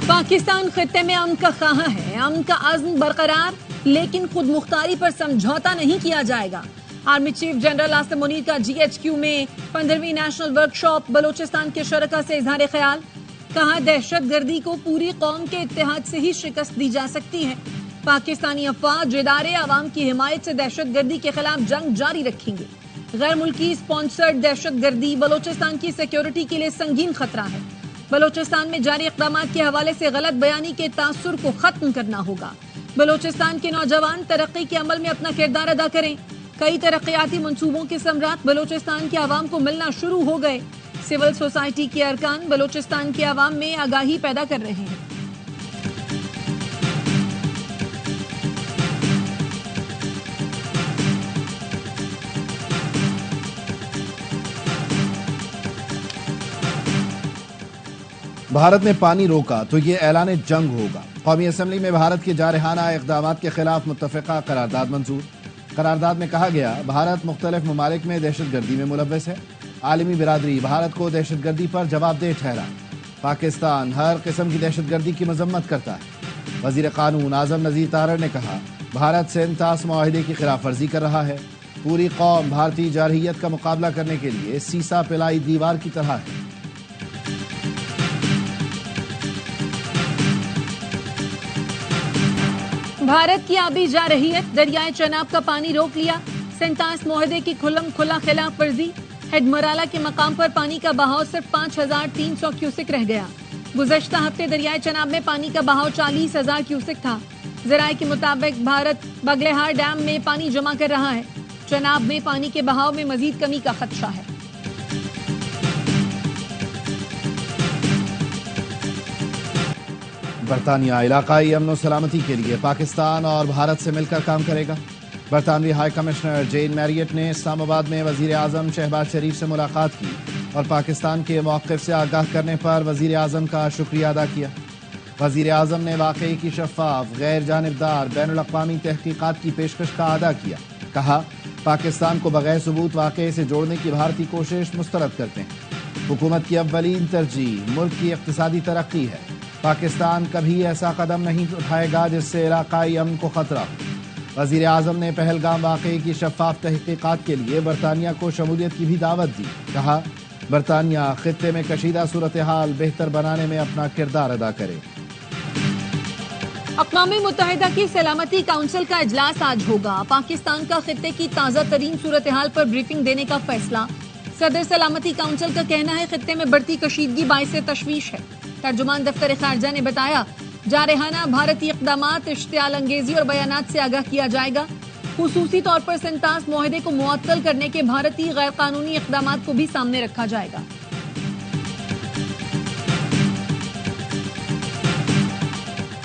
پاکستان خطے میں امن کا خواہاں ہے، امن کا عزم برقرار، لیکن خود مختاری پر سمجھوتا نہیں کیا جائے گا۔ Army chief general Asim Munir کا GHQ میں 15ویں نیشنل ورکشاپ بلوچستان کے شرکاء سے اظہار خیال، کہا دہشت گردی کو پوری قوم کے اتحاد سے ہی شکست دی جا سکتی ہے۔ پاکستانی افواج ادارے عوام کی حمایت سے دہشت گردی کے خلاف جنگ جاری رکھیں گے۔ غیر ملکی اسپانسرڈ دہشت گردی بلوچستان کی سیکیورٹی کے لیے سنگین خطرہ ہے۔ بلوچستان میں جاری اقدامات کے حوالے سے غلط بیانی کے تاثر کو ختم کرنا ہوگا۔ بلوچستان کے نوجوان ترقی کے عمل میں اپنا کردار ادا کریں۔ کئی ترقیاتی منصوبوں کے ثمرات بلوچستان کے عوام کو ملنا شروع ہو گئے۔ سول سوسائٹی کے ارکان بلوچستان کے عوام میں آگاہی پیدا کر رہے ہیں۔ بھارت نے پانی روکا تو یہ اعلان جنگ ہوگا۔ قومی اسمبلی میں بھارت کے جارحانہ اقدامات کے خلاف متفقہ قرارداد منظور۔ قرارداد میں کہا گیا بھارت مختلف ممالک میں دہشت گردی میں ملوث ہے۔ عالمی برادری بھارت کو دہشت گردی پر جواب دہ ٹھہرا۔ پاکستان ہر قسم کی دہشت گردی کی مذمت کرتا ہے۔ وزیر قانون اعظم نذیر تارڑ نے کہا بھارت سینتاس معاہدے کی خلاف ورزی کر رہا ہے۔ پوری قوم بھارتی جارحیت کا مقابلہ کرنے کے لیے سیسا پلائی دیوار کی طرح ہے۔ بھارت کی آبی جارحیت، دریائے چناب کا پانی روک لیا، 47 معاہدے کی کھلم کھلا خلاف ورزی۔ ہیڈ مرالا کے مقام پر پانی کا بہاؤ صرف 5300 کیوسک رہ گیا۔ گزشتہ ہفتے دریائے چناب میں پانی کا بہاؤ 40,000 کیوسک تھا۔ ذرائع کے مطابق بھارت بگلیہار ڈیم میں پانی جمع کر رہا ہے۔ چناب میں پانی کے بہاؤ میں مزید کمی کا خدشہ ہے۔ برطانیہ علاقائی امن و سلامتی کے لیے پاکستان اور بھارت سے مل کر کام کرے گا۔ برطانوی ہائی کمشنر جین میریٹ نے اسلام آباد میں وزیر اعظم شہباز شریف سے ملاقات کی اور پاکستان کے موقف سے آگاہ کرنے پر وزیر اعظم کا شکریہ ادا کیا۔ وزیر اعظم نے واقعے کی شفاف، غیر جانبدار، بین الاقوامی تحقیقات کی پیشکش کا اعادہ کیا۔ کہا پاکستان کو بغیر ثبوت واقعے سے جوڑنے کی بھارتی کوشش مسترد کرتے ہیں۔ حکومت کی اولین ترجیح ملک کی اقتصادی ترقی ہے۔ پاکستان کبھی ایسا قدم نہیں اٹھائے گا جس سے علاقائی امن کو خطرہ ہو۔ وزیر اعظم نے پہلگام واقعے کی شفاف تحقیقات کے لیے برطانیہ کو شمولیت کی بھی دعوت دی۔ کہا برطانیہ خطے میں کشیدہ صورتحال بہتر بنانے میں اپنا کردار ادا کرے۔ اقوام متحدہ کی سلامتی کونسل کا اجلاس آج ہوگا۔ پاکستان کا خطے کی تازہ ترین صورتحال پر بریفنگ دینے کا فیصلہ۔ صدر سلامتی کونسل کا کہنا ہے خطے میں بڑھتی کشیدگی باعث تشویش ہے۔ ترجمان دفتر خارجہ نے بتایا جارحانہ بھارتی اقدامات، اشتعال انگیزی اور بیانات سے آگاہ کیا جائے گا۔ خصوصی طور پر 47 معاہدے کو معطل کرنے کے بھارتی غیر قانونی اقدامات کو بھی سامنے رکھا جائے گا۔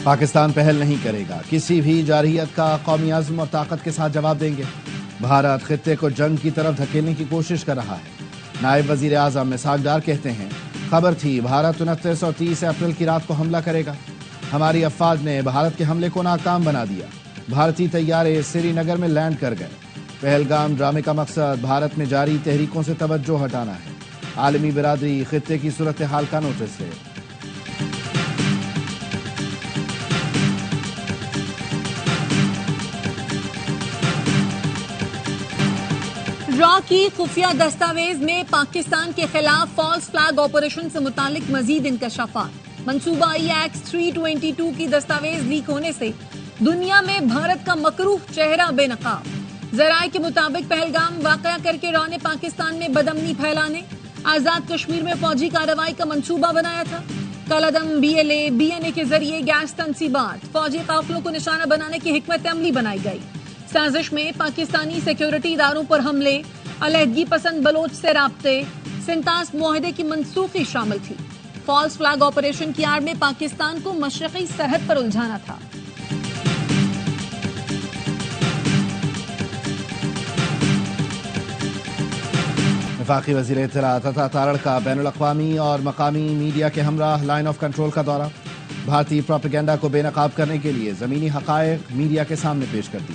پاکستان پہل نہیں کرے گا، کسی بھی جارحیت کا قومی عزم اور طاقت کے ساتھ جواب دیں گے۔ بھارت خطے کو جنگ کی طرف دھکیلنے کی کوشش کر رہا ہے۔ نائب وزیر اعظم مسعود ڈار کہتے ہیں خبر تھی بھارت 29 اور 30 اپریل کی رات کو حملہ کرے گا۔ ہماری افواج نے بھارت کے حملے کو ناکام بنا دیا۔ بھارتی طیارے سری نگر میں لینڈ کر گئے۔ پہلگام ڈرامے کا مقصد بھارت میں جاری تحریکوں سے توجہ ہٹانا ہے۔ عالمی برادری خطے کی صورتحال کا نوٹس ہے۔ را کی خفیہ دستاویز میں پاکستان کے خلاف فالس فلیگ آپریشن سے متعلق مزید انکشافات۔ منصوبہ ایکس 322 کی دستاویز لیک ہونے سے دنیا میں بھارت کا مکروہ چہرہ بے نقاب۔ ذرائع کے مطابق پہلگام واقعہ کر کے را نے پاکستان میں بدامنی پھیلانے، آزاد کشمیر میں فوجی کارروائی کا منصوبہ بنایا تھا۔ کالعدم BLA BNA کے ذریعے گیس تنصیبات، فوجی قافلوں کو نشانہ بنانے کی حکمت عملی بنائی گئی۔ سازش میں پاکستانی سیکیورٹی اداروں پر حملے، علیحدگی پسند بلوچ سے رابطے، 47 معاہدے کی منسوخی شامل تھی۔ فالس فلیگ آپریشن کی آڑ میں پاکستان کو مشرقی سرحد پر الجھانا تھا۔ وفاقی وزیر اطلاعات عطا تارڑ کا بین الاقوامی اور مقامی میڈیا کے ہمراہ لائن آف کنٹرول کا دورہ۔ بھارتی پروپیگنڈا کو بے نقاب کرنے کے لیے زمینی حقائق میڈیا کے سامنے پیش کر دی۔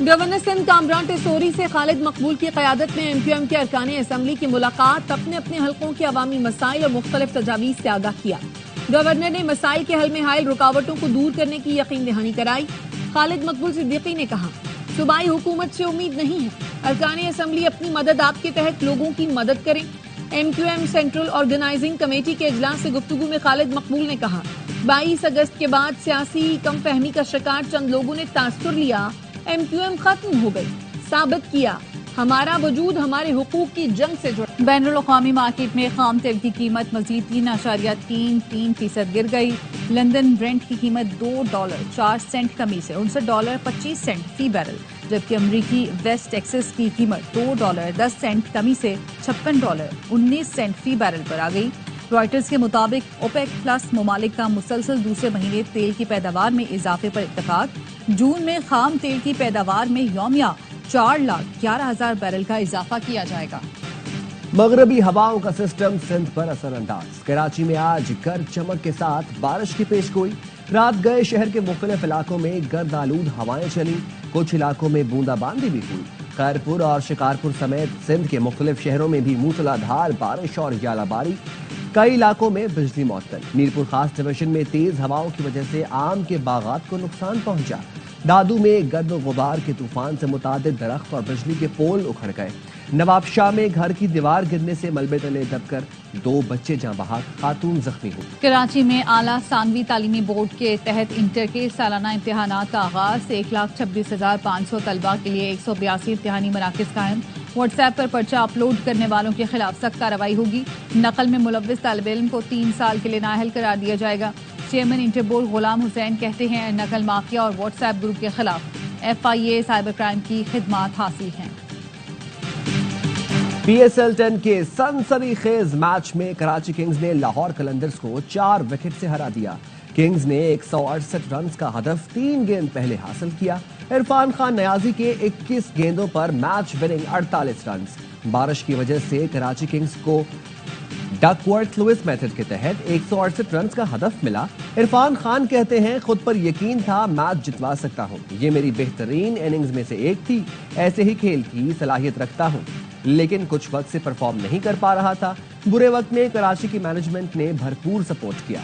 گورنر سندھ کامران ٹیسوری سے خالد مقبول کی قیادت میں MQM کے ارکان اسمبلی کی ملاقات، اپنے اپنے حلقوں کے عوامی مسائل اور مختلف تجاویز سے آگاہ کیا۔ گورنر نے مسائل کے حل میں حائل رکاوٹوں کو دور کرنے کی یقین دہانی کرائی۔ خالد مقبول صدیقی نے کہا، صوبائی حکومت سے امید نہیں ہے، ارکان اسمبلی اپنی مدد آپ کے تحت لوگوں کی مدد کریں۔ MQM سینٹرل آرگنائزنگ کمیٹی کے اجلاس سے گفتگو میں خالد مقبول نے کہا، 22 اگست کے بعد سیاسی کم فہمی کا شکار چند لوگوں نے تاثر لیا، MQM ختم ہو گئی، ثابت کیا ہمارا وجود ہمارے حقوق کی جنگ سے جڑا۔ بین الاقوامی مارکیٹ میں خام تیل کی قیمت مزید 3.33% گر گئی۔ لندن برنٹ کی قیمت $2.04 کمی سے $59.25 فی بیرل، جبکہ امریکی ویسٹ ٹیکسس کی قیمت $2.10 کمی سے $56.19 فی بیرل پر آ گئی۔ رائٹرز کے مطابق اوپیک پلس ممالک کا مسلسل دوسرے مہینے تیل کی پیداوار میں اضافے پر اتفاق۔ جون میں خام تیل کی پیداوار میں یومیہ 4,11,000 بیرل کا اضافہ کیا جائے گا۔ مغربی ہواؤں کا سسٹم سندھ پر اثر انداز۔ کراچی میں آج گرج چمک کے ساتھ بارش کی پیش گوئی۔ رات گئے شہر کے مختلف علاقوں میں گرد آلود ہوائیں چلیں، کچھ علاقوں میں بوندا باندی بھی ہوئی۔ خیرپور اور شکارپور سمیت سندھ کے مختلف شہروں میں بھی موسلا دھار بارش اور ژالہ باری۔ کئی علاقوں میں بجلی معطل۔ میرپور خاص ڈویژن میں تیز ہواؤں کی وجہ سے آم کے باغات کو نقصان پہنچا۔ دادو میں گرد و غبار کے طوفان سے متعدد درخت اور بجلی کے پول اکھڑ گئے۔ نواب شاہ میں گھر کی دیوار گرنے سے ملبے تلے دب کر 2 بچے جاں بحق، خاتون زخمی ہوئی۔ کراچی میں اعلیٰ ثانوی تعلیمی بورڈ کے تحت انٹر کے سالانہ امتحانات کا آغاز۔ 1,26,500 طلبہ کے لیے 182 امتحانی مراکز قائم۔ واٹس ایپ پر پرچہ اپلوڈ کرنے والوں کے خلاف سخت کارروائی ہوگی۔ نقل میں ملوث طالب علم کو 3 سال کے لیے نااہل قرار دیا جائے گا۔ چیئرمین انٹر بورڈ غلام حسین کہتے ہیں، نقل مافیا اور واٹس ایپ گروپ کے خلاف FIA سائبر کرائم کی خدمات حاصل ہیں۔ PSL 10 کے سنسنی خیز میچ میں کراچی کنگز نے لاہور قلندرز کو 4 وکٹ سے ہرا دیا۔ کنگز نے 168 رنز کا ہدف 3 گیند پہلے حاصل کیا۔ عرفان خان نیازی کے 21 گیندوں پر میچ وننگ 48 رنز۔ بارش کی وجہ سے کراچی کنگز کو ڈک ورتھ لوئس میتھڈ کے تحت 168 رنز کا ہدف ملا۔ عرفان خان کہتے ہیں، خود پر یقین تھا میچ جتوا سکتا ہوں، یہ میری بہترین اننگز میں سے ایک تھی، ایسے ہی کھیل کی صلاحیت رکھتا ہوں، لیکن کچھ وقت سے پرفارم نہیں کر پا رہا تھا۔ برے وقت میں کراچی کی مینجمنٹ نے بھرپور سپورٹ کیا۔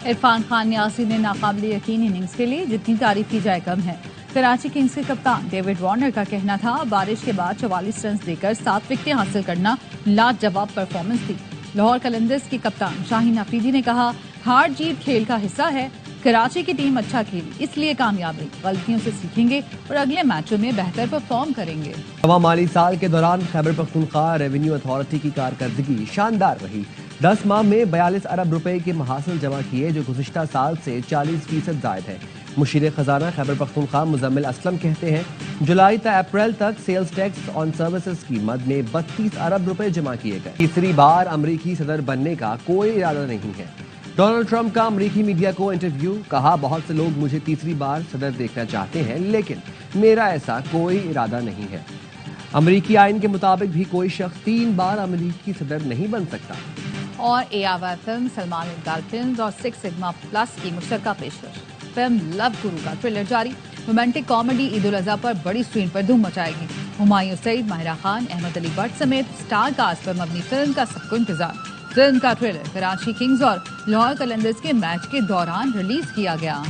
عرفان خان نیازی نے ناقابل یقین اننگز کے لیے جتنی تعریف کی جائے کم ہے۔ کراچی کنگز کے کپتان ڈیوڈ وارنر کا کہنا تھا، بارش کے بعد 44 رنز دے کر 7 وکٹیں حاصل کرنا لاجواب پرفارمنس تھی۔ لاہور قلندرز کی کپتان شاہین افریدی نے کہا، ہار جیت کھیل کا حصہ ہے، کراچی کی ٹیم اچھا کھیلی اس لیے کامیاب رہی، غلطیوں سے سیکھیں گے اور اگلے میچوں میں بہتر پرفارم کریں گے۔ رواں مالی سال کے دوران خیبر پختونخوا ریونیو اتھارٹی کی کارکردگی شاندار رہی۔ 10 ماہ میں 42 ارب روپے کے محاصل جمع کیے، جو گزشتہ سال سے 40% زائد ہے۔ مشیر خزانہ خیبر پختونخوا مزمل اسلم کہتے ہیں، جولائی تا اپریل تک سیلز ٹیکس آن سروسز کی مد میں 32 ارب روپے جمع کیے گئے۔ تیسری بار امریکی صدر بننے کا کوئی ارادہ نہیں ہے۔ ڈونلڈ ٹرمپ کا امریکی میڈیا کو انٹرویو، کہا، بہت سے لوگ مجھے تیسری بار صدر دیکھنا چاہتے ہیں، لیکن میرا ایسا کوئی ارادہ نہیں ہے۔ امریکی آئین کے مطابق بھی کوئی شخص 3 بار امریکی صدر نہیں بن سکتا۔ اور AOI film Salman Iqbal films اور 6 سگما پلس کی مشترکہ پیشکش۔ فلم لو گرو کا ٹریلر جاری۔ رومانٹک کامیڈی عید الاضحیٰ پر بڑی اسکرین پر دھوم مچائے گی۔ ہمایوں سعید، ماہرہ خان، احمد علی بٹ سمیت سٹار کاسٹ پر مبنی فلم کا سب کو انتظار۔ فلم کا ٹریلر کراچی کنگز اور لاہور قلندرز کے میچ کے دوران ریلیز کیا گیا۔